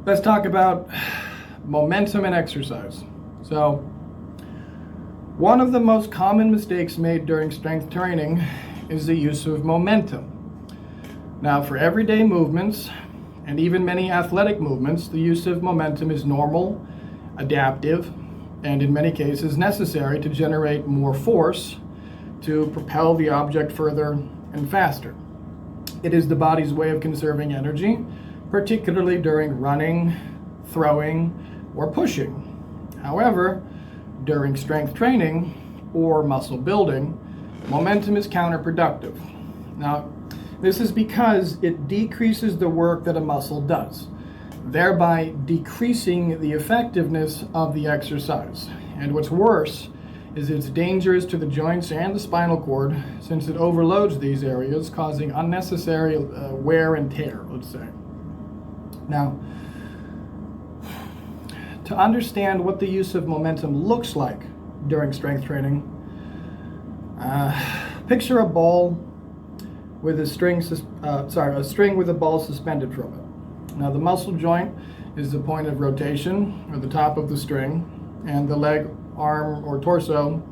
let's talk about momentum and exercise. So, one of the most common mistakes made during strength training is the use of momentum. Now, for everyday movements, and even many athletic movements, the use of momentum is normal, adaptive, and in many cases necessary to generate more force to propel the object further and faster. It is the body's way of conserving energy, particularly during running, throwing, or pushing. However, during strength training or muscle building, momentum is counterproductive. Now, this is because it decreases the work that a muscle does, thereby decreasing the effectiveness of the exercise. And what's worse is it's dangerous to the joints and the spinal cord since it overloads these areas, causing unnecessary wear and tear, let's say. Now, to understand what the use of momentum looks like during strength training, picture a ball with a string with a ball suspended from it. Now, the muscle joint is the point of rotation, or the top of the string, and the leg, arm, or torso,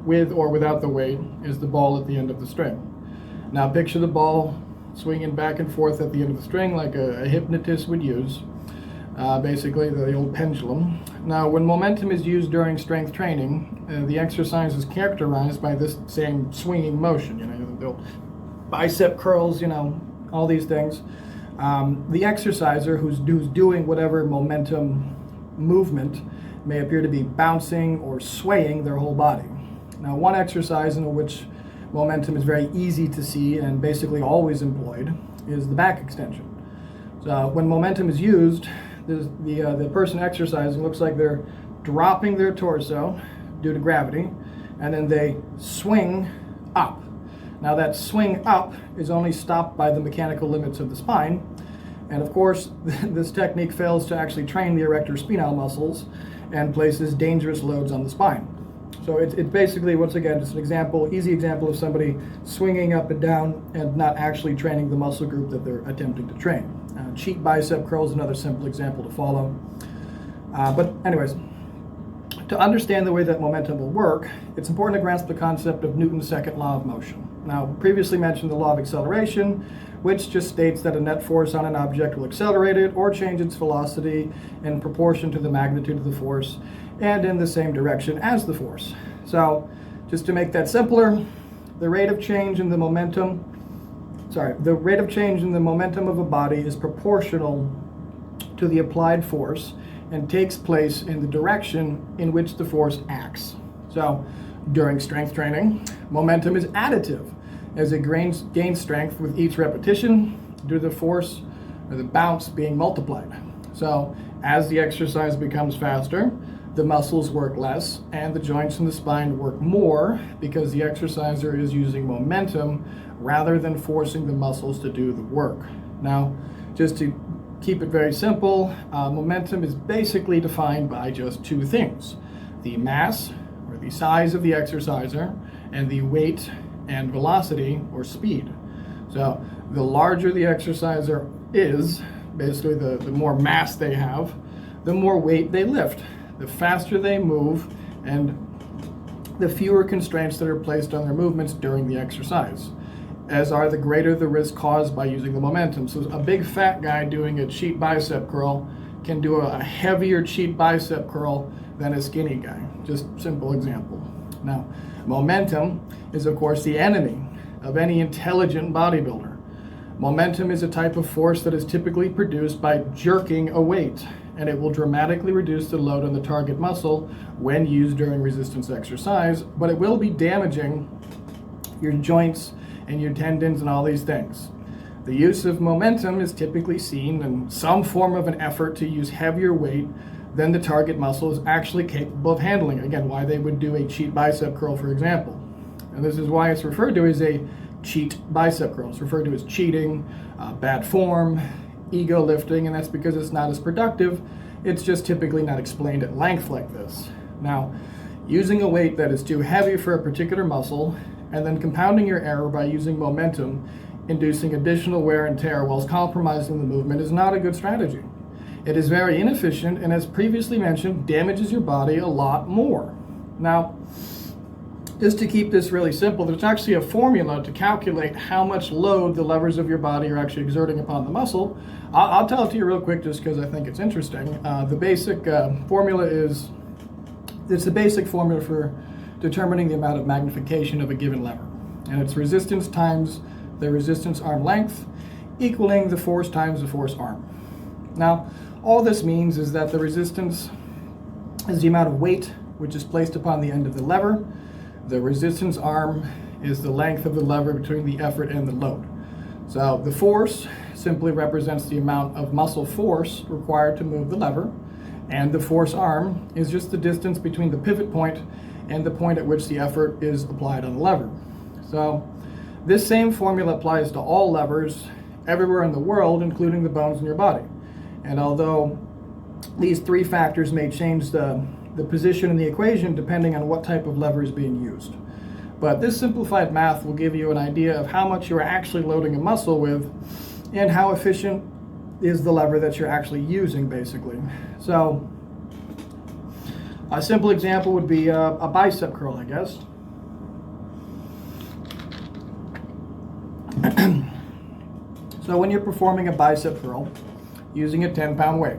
with or without the weight, is the ball at the end of the string. Now, picture the ball swinging back and forth at the end of the string like a hypnotist would use, basically the old pendulum. Now, when momentum is used during strength training, the exercise is characterized by this same swinging motion. The bicep curls, all these things. The exerciser who's doing whatever momentum movement may appear to be bouncing or swaying their whole body. Now, one exercise in which momentum is very easy to see and basically always employed is the back extension. So when momentum is used, the person exercising looks like they're dropping their torso due to gravity, and then they swing up. Now, that swing up is only stopped by the mechanical limits of the spine, and of course this technique fails to actually train the erector spinae muscles and places dangerous loads on the spine. So it's basically, once again, just an easy example of somebody swinging up and down and not actually training the muscle group that they're attempting to train. Cheat bicep curl is another simple example to follow. But anyways, to understand the way that momentum will work, it's important to grasp the concept of Newton's second law of motion. Now, previously mentioned the law of acceleration, which just states that a net force on an object will accelerate it or change its velocity in proportion to the magnitude of the force and in the same direction as the force. So, just to make that simpler, the rate of change in the momentum of a body is proportional to the applied force and takes place in the direction in which the force acts. So, during strength training, momentum is additive as it gains strength with each repetition due to the force or the bounce being multiplied. So, as the exercise becomes faster, the muscles work less and the joints in the spine work more because the exerciser is using momentum rather than forcing the muscles to do the work. Now, just to keep it very simple, momentum is basically defined by just two things: the mass, or the size of the exerciser, and the weight and velocity, or speed. So the larger the exerciser is, basically the more mass they have, the more weight they lift, the faster they move, and the fewer constraints that are placed on their movements during the exercise, as are the greater the risk caused by using the momentum. So a big fat guy doing a cheat bicep curl can do a heavier cheat bicep curl than a skinny guy. Just simple example. Now, momentum is of course the enemy of any intelligent bodybuilder. Momentum is a type of force that is typically produced by jerking a weight, and it will dramatically reduce the load on the target muscle when used during resistance exercise, but it will be damaging your joints and your tendons and all these things. The use of momentum is typically seen in some form of an effort to use heavier weight than the target muscle is actually capable of handling. Again, why they would do a cheat bicep curl, for example. And this is why it's referred to as a cheat bicep curl. It's referred to as cheating, bad form, ego lifting, and that's because it's not as productive. It's just typically not explained at length like this. Now, using a weight that is too heavy for a particular muscle and then compounding your error by using momentum, inducing additional wear and tear whilst compromising the movement is not a good strategy. It is very inefficient and, as previously mentioned, damages your body a lot more. Now, just to keep this really simple, there's actually a formula to calculate how much load the levers of your body are actually exerting upon the muscle. I'll tell it to you real quick just because I think it's interesting. The basic formula is, it's the basic formula for determining the amount of magnification of a given lever. And it's resistance times the resistance arm length equaling the force times the force arm. Now, all this means is that the resistance is the amount of weight which is placed upon the end of the lever. The resistance arm is the length of the lever between the effort and the load. So the force simply represents the amount of muscle force required to move the lever, and the force arm is just the distance between the pivot point and the point at which the effort is applied on the lever. So this same formula applies to all levers everywhere in the world, including the bones in your body. And although these three factors may change the position in the equation depending on what type of lever is being used. But this simplified math will give you an idea of how much you're actually loading a muscle with and how efficient is the lever that you're actually using, basically. So a simple example would be a bicep curl, I guess. So when you're performing a bicep curl using a 10-pound weight,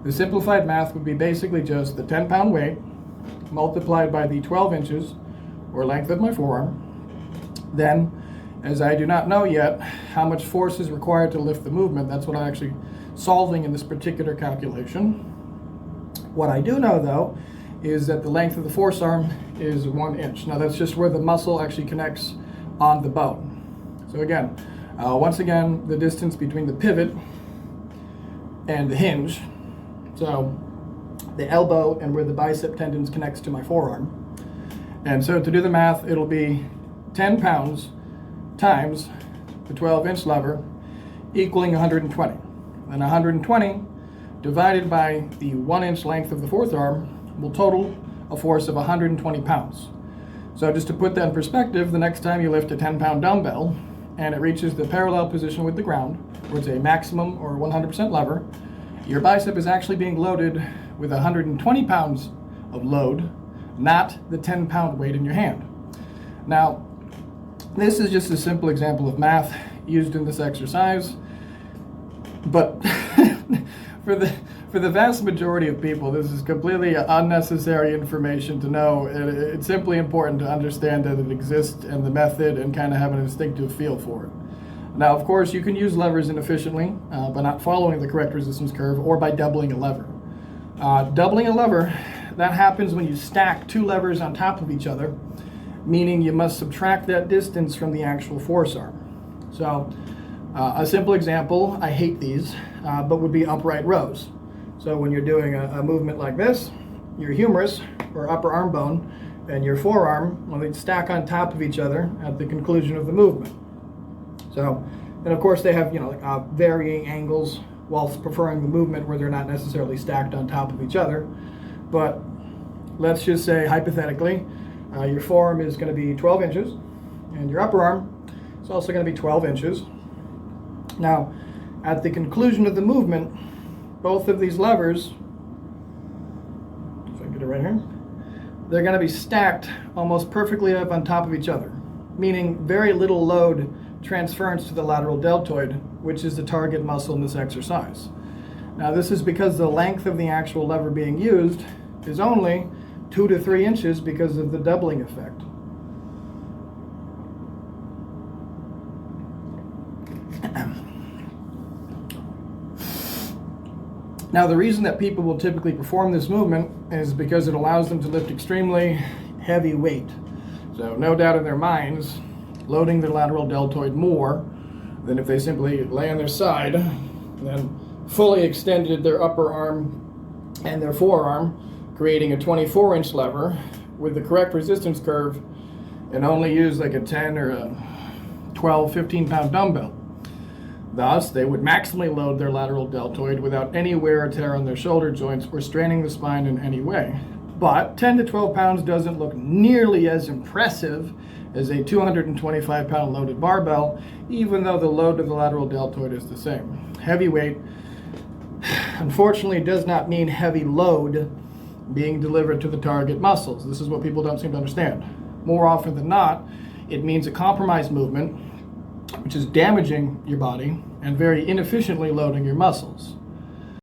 the simplified math would be basically just the 10-pound weight multiplied by the 12 inches or length of my forearm. Then, as I do not know yet how much force is required to lift the movement, that's what I'm actually solving in this particular calculation. What I do know, though, is that the length of the force arm is 1 inch. Now, that's just where the muscle actually connects on the bone. So again, once again, the distance between the pivot and the hinge, so the elbow and where the bicep tendons connects to my forearm. And so to do the math, it'll be 10 pounds times the 12-inch lever equaling 120. And 120 divided by the 1-inch length of the fourth arm will total a force of 120 pounds. So just to put that in perspective, the next time you lift a 10-pound dumbbell and it reaches the parallel position with the ground, where it's a maximum or 100% lever, your bicep is actually being loaded with 120 pounds of load, not the 10-pound weight in your hand. Now, this is just a simple example of math used in this exercise, but for the vast majority of people, this is completely unnecessary information to know. It's simply important to understand that it exists and the method and kind of have an instinctive feel for it. Now, of course, you can use levers inefficiently by not following the correct resistance curve or by doubling a lever. Doubling a lever, that happens when you stack two levers on top of each other, meaning you must subtract that distance from the actual force arm. So a simple example, I hate these, but would be upright rows. So when you're doing a movement like this, your humerus or upper arm bone and your forearm, well, they stack on top of each other at the conclusion of the movement. So, and of course they have, varying angles whilst preferring the movement where they're not necessarily stacked on top of each other. But let's just say, hypothetically, your forearm is going to be 12 inches and your upper arm is also going to be 12 inches. Now, at the conclusion of the movement, both of these levers, if I can get it right here, they're going to be stacked almost perfectly up on top of each other, meaning very little load transference to the lateral deltoid, which is the target muscle in this exercise. Now, this is because the length of the actual lever being used is only 2 to 3 inches because of the doubling effect. Now, the reason that people will typically perform this movement is because it allows them to lift extremely heavy weight. So no doubt in their minds, loading their lateral deltoid more than if they simply lay on their side and then fully extended their upper arm and their forearm, creating a 24-inch lever with the correct resistance curve, and only use like a 10 or a 12, 15-pound dumbbell. Thus, they would maximally load their lateral deltoid without any wear or tear on their shoulder joints or straining the spine in any way. But 10 to 12 pounds doesn't look nearly as impressive as a 225-pound loaded barbell, even though the load of the lateral deltoid is the same. Heavy weight unfortunately, does not mean heavy load being delivered to the target muscles. This is what people don't seem to understand. More often than not, it means a compromised movement, which is damaging your body and very inefficiently loading your muscles.